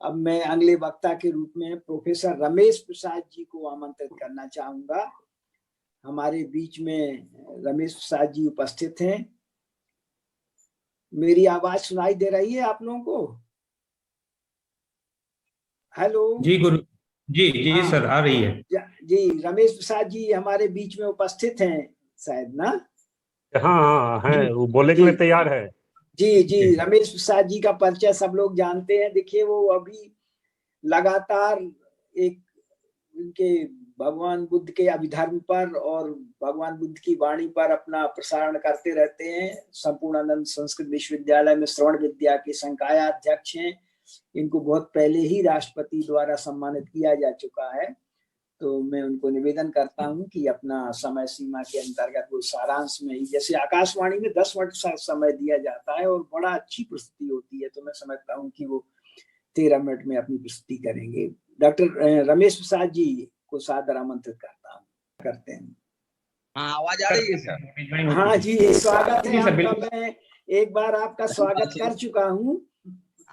अब मैं अगले वक्ता के रूप में प्रोफेसर रमेश प्रसाद जी को आमंत्रित करना चाहूंगा। हमारे बीच में रमेश प्रसाद जी उपस्थित हैं। मेरी आवाज सुनाई दे रही है आप लोगों को? हेलो जी गुरु जी जी हाँ, सर, आ रही है जी। रमेश प्रसाद जी हमारे बीच में उपस्थित हैं शायद ना? हाँ है, वो बोलने के जी लिए तैयार है। जी जी। रमेश प्रसाद जी का परिचय सब लोग जानते हैं। देखिए वो अभी लगातार एक उनके भगवान बुद्ध के अभिधर्म पर और भगवान बुद्ध की वाणी पर अपना प्रसारण करते रहते हैं। संपूर्णानंद संस्कृत विश्वविद्यालय में श्रवण विद्या के संकायाध्यक्ष हैं। इनको बहुत पहले ही राष्ट्रपति द्वारा सम्मानित किया जा चुका है। तो मैं उनको निवेदन करता हूं कि अपना समय सीमा के अंतर्गत वो सारांश में ही, जैसे आकाशवाणी में 10 मिनट समय दिया जाता है और बड़ा अच्छी प्रस्तुति होती है, तो मैं समझता हूं कि वो 13 मिनट में अपनी प्रस्तुति करेंगे। डॉक्टर रमेश प्रसाद जी को सादर आमंत्रित करते हैं। हाँ, आवाज आ रही है सर? हाँ जी, स्वागत है आपका। मैं एक बार आपका स्वागत कर चुका हूँ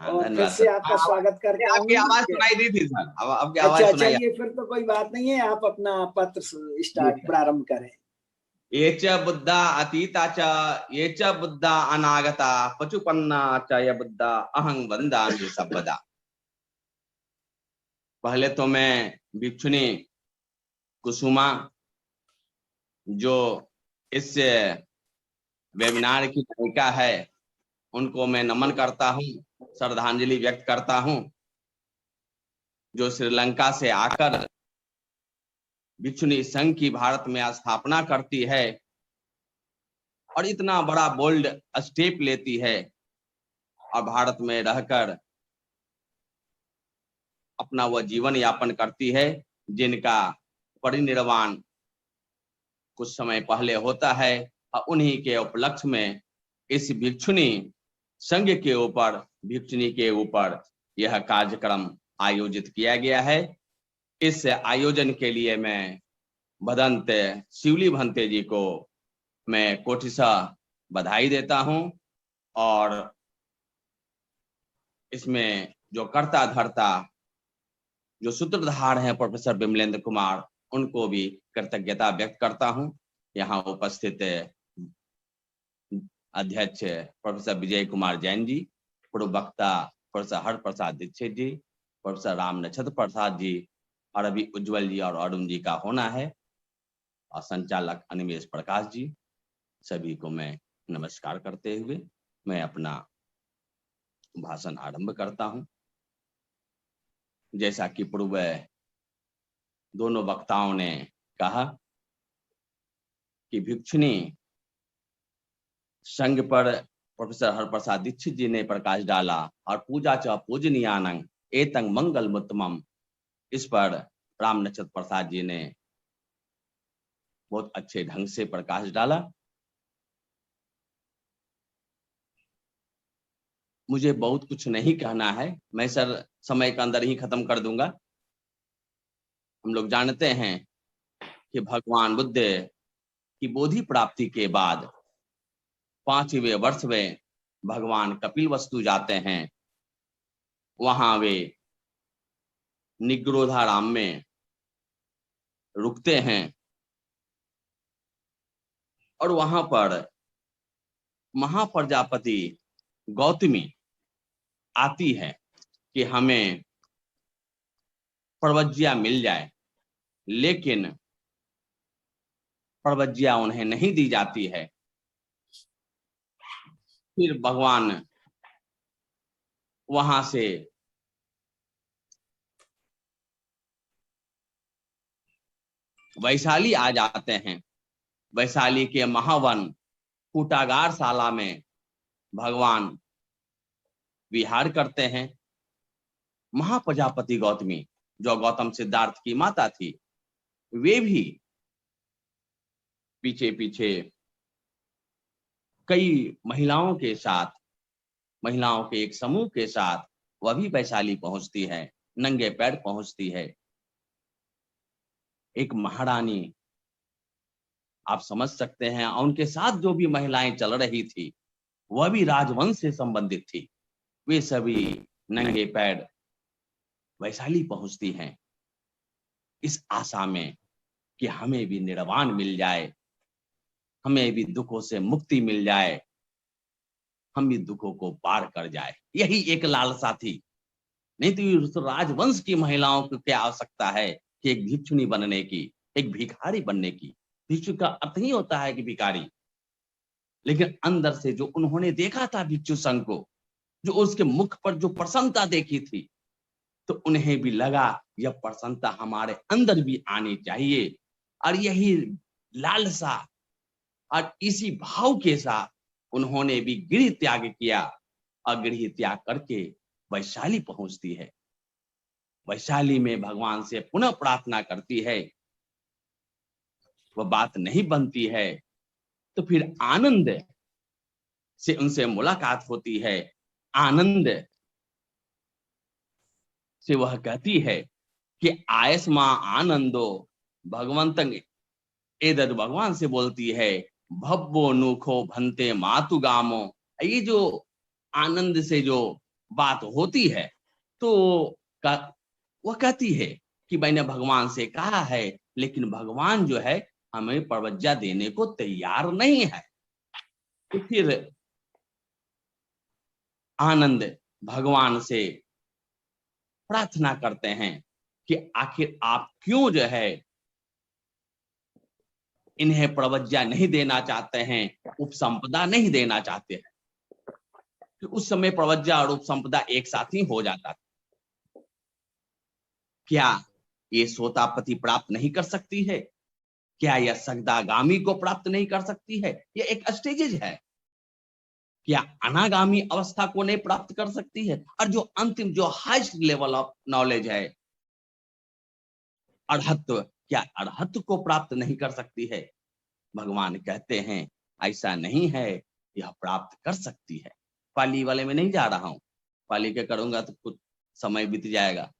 और फिर से आपका स्वागत करता हूँ। आपकी आवाज सुनाई दी थी सर, अब आपकी आवाज अच्छा, सुनाई। चलिए फिर तो कोई बात नहीं है, आप अपना पत्र स्टार्ट प्रारंभ करें। ये च बुद्धा अतीता च ये च बुद्धा अनागता पचुपन्ना च ये बुद्धा अहं वंदामि सर्वदा। पहले तो मैं भिक्षुनी कुसुमा जो इस वेबिनार की नायिका है उनको मैं नमन करता हूँ, श्रद्धांजलि व्यक्त करता हूँ, जो श्रीलंका से आकर भिक्षुनी संघ की भारत में स्थापना करती है और इतना बड़ा बोल्ड स्टेप लेती है और भारत में रहकर अपना वह जीवन यापन करती है, जिनका परिनिर्वाण कुछ समय पहले होता है। और उन्हीं के उपलक्ष्य में इस भिक्षुनी संघ के ऊपर, भिक्षुनी के ऊपर यह कार्यक्रम आयोजित किया गया है। इस आयोजन के लिए मैं भदंत शिवली भंते जी को मैं कोटिशा बधाई देता हूं और इसमें जो कर्ता धर्ता, जो सूत्रधार हैं प्रोफेसर विमलेंद्र कुमार, उनको भी कृतज्ञता व्यक्त करता हूं। यहाँ उपस्थित अध्यक्ष प्रोफेसर विजय कुमार जैन जी, पूर्व वक्ता प्रोफेसर हर प्रसाद दीक्षित जी, प्रोफेसर राम नक्षत्र प्रसाद जी, और अभी उज्जवल जी और अरुण जी का होना है, और संचालक अनिमेश प्रकाश जी, सभी को मैं नमस्कार करते हुए मैं अपना भाषण आरंभ करता हूं। जैसा कि पूर्व दोनों वक्ताओं ने कहा कि भिक्षुनी संघ पर प्रोफेसर हरप्रसाद दीक्षित जी ने प्रकाश डाला और पूजा च पूजनीयानंग एतंग मंगल मुत्तमम, इस पर राम नक्षत्र प्रसाद जी ने बहुत अच्छे ढंग से प्रकाश डाला। मुझे बहुत कुछ नहीं कहना है, मैं सर समय के अंदर ही खत्म कर दूंगा। हम लोग जानते हैं कि भगवान बुद्ध की बोधि प्राप्ति के बाद 5वें वर्ष में भगवान कपिलवस्तु जाते हैं। वहां वे निग्रोधाराम में रुकते हैं और वहां पर महाप्रजापति गौतमी आती है कि हमें प्रवज्या मिल जाए, लेकिन प्रवज्या उन्हें नहीं दी जाती है। फिर भगवान वहां से वैशाली आ जाते हैं। वैशाली के महावन कूटागार शाला में भगवान विहार करते हैं। महाप्रजापति गौतमी, जो गौतम सिद्धार्थ की माता थी, वे भी पीछे पीछे कई महिलाओं के साथ, महिलाओं के एक समूह के साथ वह भी वैशाली पहुंचती है, नंगे पैर पहुंचती है। एक महारानी आप समझ सकते हैं, उनके साथ जो भी महिलाएं चल रही थी वह भी राजवंश से संबंधित थी। वे सभी नंगे पैर वैशाली पहुंचती हैं इस आशा में कि हमें भी निर्वाण मिल जाए, हमें भी दुखों से मुक्ति मिल जाए, हम भी दुखों को पार कर जाए। यही एक लालसा थी। नहीं तो उस राजवंश की महिलाओं को क्या आवश्यकता है कि एक भिक्षुणी बनने की, एक भिखारी बनने की। भिक्षु का अर्थ ही होता है कि भिखारी। लेकिन अंदर से जो उन्होंने देखा था भिक्षु संघ को, जो उसके मुख पर जो प्रसन्नता देखी थी, तो उन्हें भी लगा यह प्रसन्नता हमारे अंदर भी आनी चाहिए। और यही लालसा और इसी भाव के साथ उन्होंने भी गृह त्याग किया और गृह त्याग करके वैशाली पहुंचती है। वैशाली में भगवान से पुनः प्रार्थना करती है, वह बात नहीं बनती है, तो फिर आनंद से उनसे मुलाकात होती है। आनंद से वह कहती है कि आयस्मा आनंदो भगवंतं एदद, भगवान से बोलती है भव्वो नुखो भंते मातु गामो। ये जो आनंद से जो बात होती है तो वह कहती है कि मैंने भगवान से कहा है, लेकिन भगवान जो है हमें प्रवज्ञा देने को तैयार नहीं है। तो फिर आनंद भगवान से प्रार्थना करते हैं कि आखिर आप क्यों जो है इन्हें प्रवज्ञा नहीं देना चाहते हैं, उपसंपदा नहीं देना चाहते हैं। तो उस समय प्रवज्ञा और उपसंपदा एक साथ ही हो जाता था। क्या ये सोतापति प्राप्त नहीं कर सकती है? क्या यह सगदागामी को प्राप्त नहीं कर सकती है? यह एक स्टेजेज है। क्या अनागामी अवस्था को नहीं प्राप्त कर सकती है? और जो अंतिम जो हाईएस्ट लेवल ऑफ नॉलेज है अरहत्व, क्या अरहत्व को प्राप्त नहीं कर सकती है? भगवान कहते हैं ऐसा नहीं है, यह प्राप्त कर सकती है। पाली वाले में नहीं जा रहा हूं, पाली के करूंगा तो कुछ समय बीत जाएगा।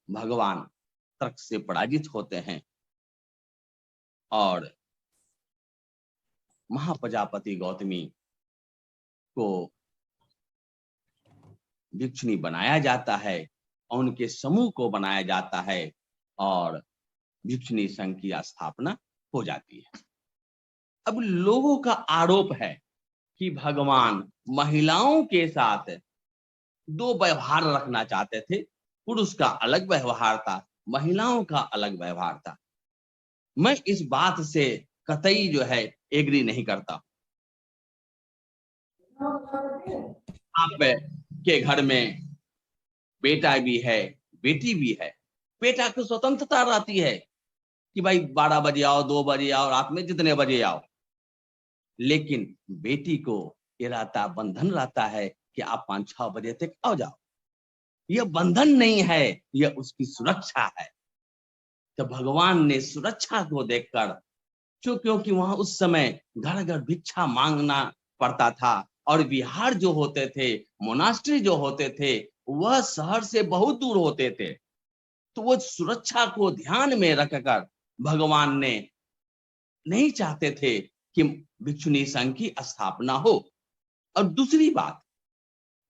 भगवान तर्क से पराजित होते हैं और महाप्रजापति गौतमी को भिक्षुणी बनाया जाता है और उनके समूह को बनाया जाता है और भिक्षुणी संघ की स्थापना हो जाती है। अब लोगों का आरोप है कि भगवान महिलाओं के साथ दो व्यवहार रखना चाहते थे। पुरुष का अलग व्यवहार था, महिलाओं का अलग व्यवहार था। मैं इस बात से कतई जो है एग्री नहीं करता। आप के घर में बेटा भी है, बेटी भी है। बेटा को स्वतंत्रता रहती है कि भाई 12 बजे आओ, 2 बजे आओ, रात में जितने बजे आओ। लेकिन बेटी को ये रहता, बंधन रहता है कि आप 5-6 बजे तक आ जाओ। यह बंधन नहीं है, यह उसकी सुरक्षा है। तो भगवान ने सुरक्षा को देखकर, क्योंकि वहां उस समय घर घर भिक्षा मांगना पड़ता था और विहार जो होते थे, मोनास्ट्री जो होते थे, वह शहर से बहुत दूर होते थे। तो वो सुरक्षा को ध्यान में रखकर भगवान ने नहीं चाहते थे कि भिक्षुणी संघ की स्थापना हो। और दूसरी बात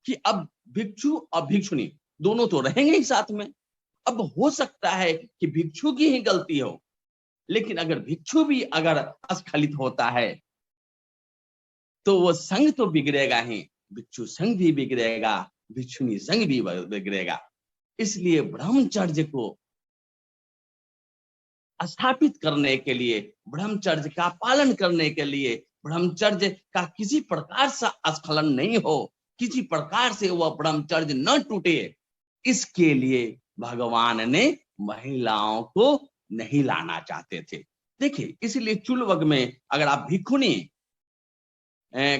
कि अब भिक्षु और भिक्षुणी दोनों तो रहेंगे ही साथ में। अब हो सकता है कि भिक्षु की ही गलती हो, लेकिन अगर भिक्षु भी अगर अस्खलित होता है तो वो संघ तो बिगड़ेगा ही, भिक्षु संघ भी बिगड़ेगा, भिक्षुणी संघ भी बिगड़ेगा। इसलिए ब्रह्मचर्य को स्थापित करने के लिए, ब्रह्मचर्य का पालन करने के लिए, ब्रह्मचर्य का किसी प्रकार से स्खलन नहीं हो, किसी प्रकार से वह ब्रह्मचर्य न टूटे, इसके लिए भगवान ने महिलाओं को नहीं लाना चाहते थे। देखिए, इसलिए चुलवग में अगर आप भिक्षुणी,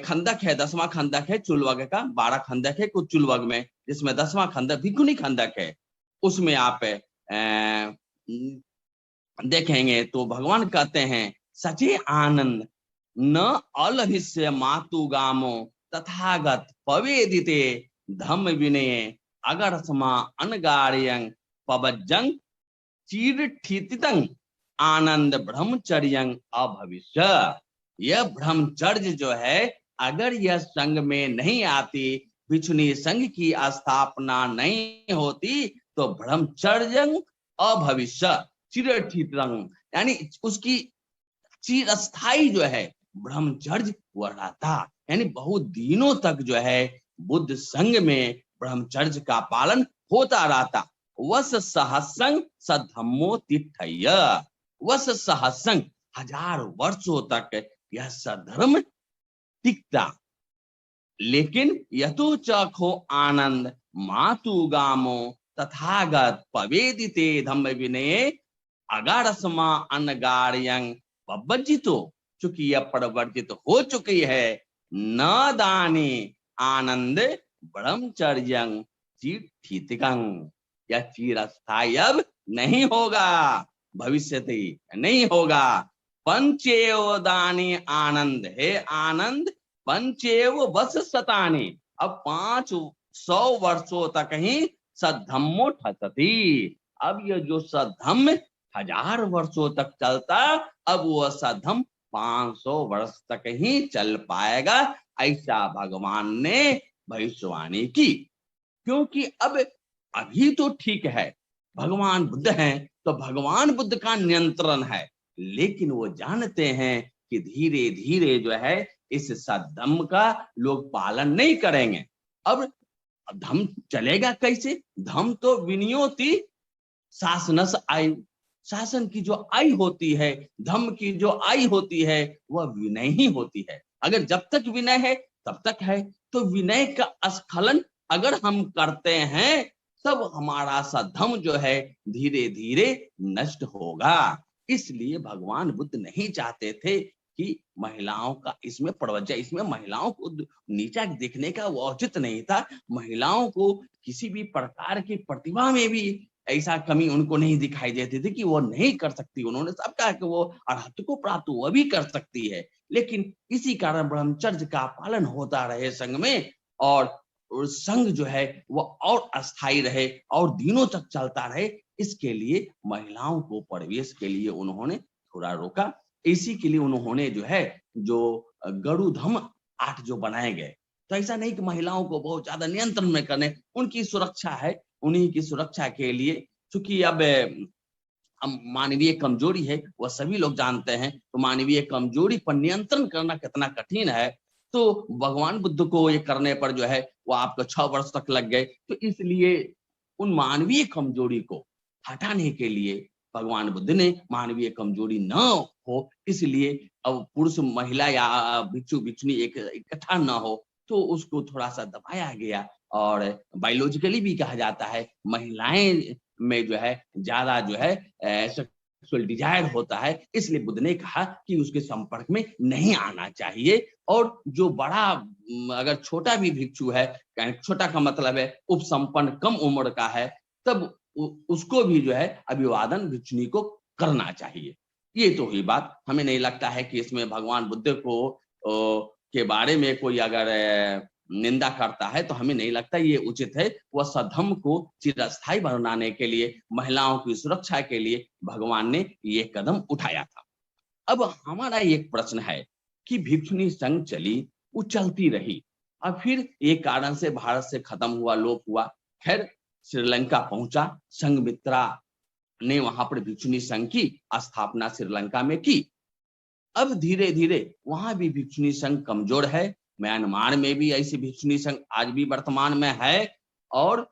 खंदक है, 10वां खंदक है चुलवग का, 12 खंदक है कुछ चुलवग में, जिसमें 10वां खंदक भिक्षुणी खंदक है। उसमें आप देखेंगे तो भगवान कहते हैं सचे आनंद न अलभिष्य मातु गामो तथागत पवेदिते धम्म विनय अगर समा अनगार्यं पवज्जं चिरठितितं आनंद ब्रह्मचर्यं अभविष्य। यह ब्रह्मचर्य जो है, अगर यह संग में नहीं आती भिक्षुणी संघ की स्थापना नहीं होती तो ब्रह्मचर्य अभविष्य चिरठितरंग, यानी उसकी चिरस्थाई जो है ब्रह्मचर्य वह रहता, यानी बहुत दिनों तक जो है बुद्ध संघ में ब्रह्मचर्य का पालन होता रहता। वस सहस्रं सधम्मो तिष्ठय, वस सहस्रं 1000 वर्षों तक यह सधर्म टिकता। लेकिन यतो चखो आनंद मातु गामो तथागत पवेदिते धम्म विनये अगारसमा अनगार्यं पबज्जितो, चूंकि यह परिवर्तित हो चुकी है, न दाने आनंद ब्रह्मचर्यं चिठितिकं, यह चिरस्थायी अब नहीं होगा, भविष्य नहीं होगा। पंचेव दानी आनंद है, आनंद पंचेव वस शतानी, अब 500 वर्षों तक ही सद्धम्मो ठसती, अब यह जो सद्धम्म 1000 वर्षों तक चलता, अब वह सद्धम 500 वर्ष तक ही चल पाएगा, ऐसा भगवान ने भविष्यवाणी की। क्योंकि अब अभी तो ठीक है, भगवान बुद्ध हैं तो भगवान बुद्ध का नियंत्रण है, लेकिन वो जानते हैं कि धीरे धीरे जो है इस सद्धम का लोग पालन नहीं करेंगे। अब धम चलेगा कैसे? धम तो विनियोति शासनस आयु, शासन की जो आयु होती है, धम की जो आयु होती है, वह विनय ही होती है। अगर जब तक विनय है तब तक है, तो विनय का स्खलन अगर हम करते हैं तब हमारा सद्धम जो है धीरे धीरे नष्ट होगा। इसलिए भगवान बुद्ध नहीं चाहते थे कि महिलाओं का इसमें प्रवज्जा, इसमें महिलाओं को नीचा देखने का वो औचित्य नहीं था। महिलाओं को किसी भी प्रकार की प्रतिभा में भी ऐसा कमी उनको नहीं दिखाई देती थी कि वो नहीं कर सकती। उन्होंने सब कहा कि वो अरहत को प्राप्त वो भी कर सकती है, लेकिन इसी कारण ब्रह्मचर्य का पालन होता रहे संघ में, और संघ जो है वो और अस्थायी रहे और दिनों तक चलता रहे। इसके लिए महिलाओं को प्रवेश के लिए उन्होंने थोड़ा रोका। इसी के लिए उन्होंने जो है जो गरुधम 8 जो बनाए गए, तो ऐसा नहीं कि महिलाओं को बहुत ज्यादा नियंत्रण में करने, उनकी सुरक्षा है, उन्हीं की सुरक्षा के लिए। क्योंकि अब मानवीय कमजोरी है, वह सभी लोग जानते हैं, तो मानवीय कमजोरी पर नियंत्रण करना कितना कठिन है। तो भगवान बुद्ध को ये करने पर जो है वो आपको 6 वर्ष तक लग गए। तो इसलिए उन मानवीय कमजोरी को हटाने के लिए भगवान बुद्ध ने मानवीय कमजोरी न हो, इसलिए अब पुरुष महिला या भिक्षु भिक्षुणी इकट्ठा न हो, तो उसको थोड़ा सा दबाया गया। और बायोलॉजिकली भी कहा जाता है महिलाएं में जो है ज्यादा जो है सेक्सुअल डिजायर होता है, इसलिए बुद्ध ने कहा कि उसके संपर्क में नहीं आना चाहिए। और जो बड़ा अगर छोटा भी भिक्षु है, छोटा का मतलब है उपसंपन्न कम उम्र का है, तब उसको भी जो है अभिवादन भिक्षुणी को करना चाहिए। ये तो हुई बात। हमें नहीं लगता है कि इसमें भगवान बुद्ध को के बारे में कोई अगर निंदा करता है तो हमें नहीं लगता ये उचित है। वह सद्धम को चिरस्थायी बनाने के लिए, महिलाओं की सुरक्षा के लिए भगवान ने ये कदम उठाया था। अब हमारा एक प्रश्न है कि भिक्षुणी संघ चली, वो चलती रही, अब फिर एक कारण से भारत से खत्म हुआ, लोप हुआ। खैर श्रीलंका पहुंचा, संघमित्रा ने वहां पर भिक्षुणी संघ की स्थापना श्रीलंका में की। अब धीरे धीरे वहां भी भिक्षुणी संघ कमजोर है। म्यांमार में भी ऐसी भिक्षुणी संघ आज भी वर्तमान में है, और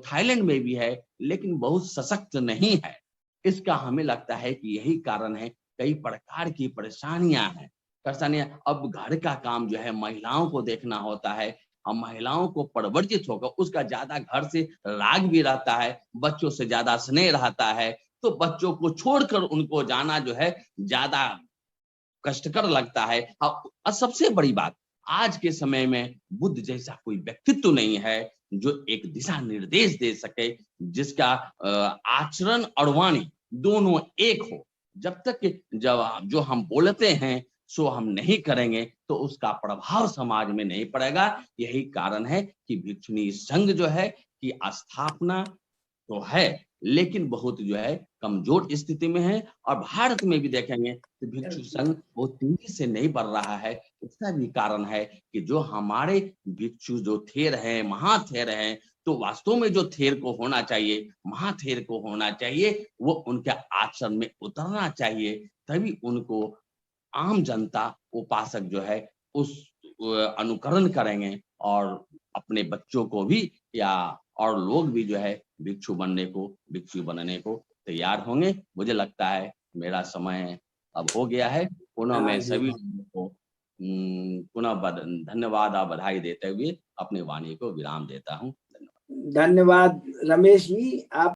थाईलैंड में भी है, लेकिन बहुत सशक्त नहीं है। इसका हमें लगता है कि यही कारण है, कई प्रकार की परेशानियां हैं। अब घर का काम जो है महिलाओं को देखना होता है, और महिलाओं को प्रवर्जित होकर उसका ज्यादा घर से राग भी रहता है, बच्चों से ज्यादा स्नेह रहता है, तो बच्चों को छोड़कर उनको जाना जो है ज्यादा कष्टकर लगता है। और सबसे बड़ी बात, आज के समय में बुद्ध जैसा कोई व्यक्तित्व नहीं है जो एक दिशा निर्देश दे सके, जिसका आचरण और वाणी दोनों एक हो। जब तक जब जो हम बोलते हैं सो हम नहीं करेंगे तो उसका प्रभाव समाज में नहीं पड़ेगा। यही कारण है कि भिक्षुणी संघ जो है कि स्थापना तो है, लेकिन बहुत जो है कमजोर स्थिति में है। और भारत में भी देखेंगे तो भिक्षु संघ बहुत तेजी से नहीं बढ़ रहा है। इसका भी कारण है कि जो हमारे भिक्षु जो थेर हैं, महाथेर हैं, तो वास्तव में जो थेर को होना चाहिए, महाथेर को होना चाहिए, वो उनके आचरण में उतरना चाहिए, तभी उनको आम जनता, उपासक जो है उस अनुकरण करेंगे और अपने बच्चों को भी या और लोग भी जो है भिक्षु बनने को, भिक्षु बनने को तैयार होंगे। मुझे लगता है मेरा समय अब हो गया है। पुनः हाँ मैं जी। सभी लोगों को पुनः धन्यवाद और बधाई देते हुए अपनी वाणी को विराम देता हूँ। धन्यवाद रमेश जी। आप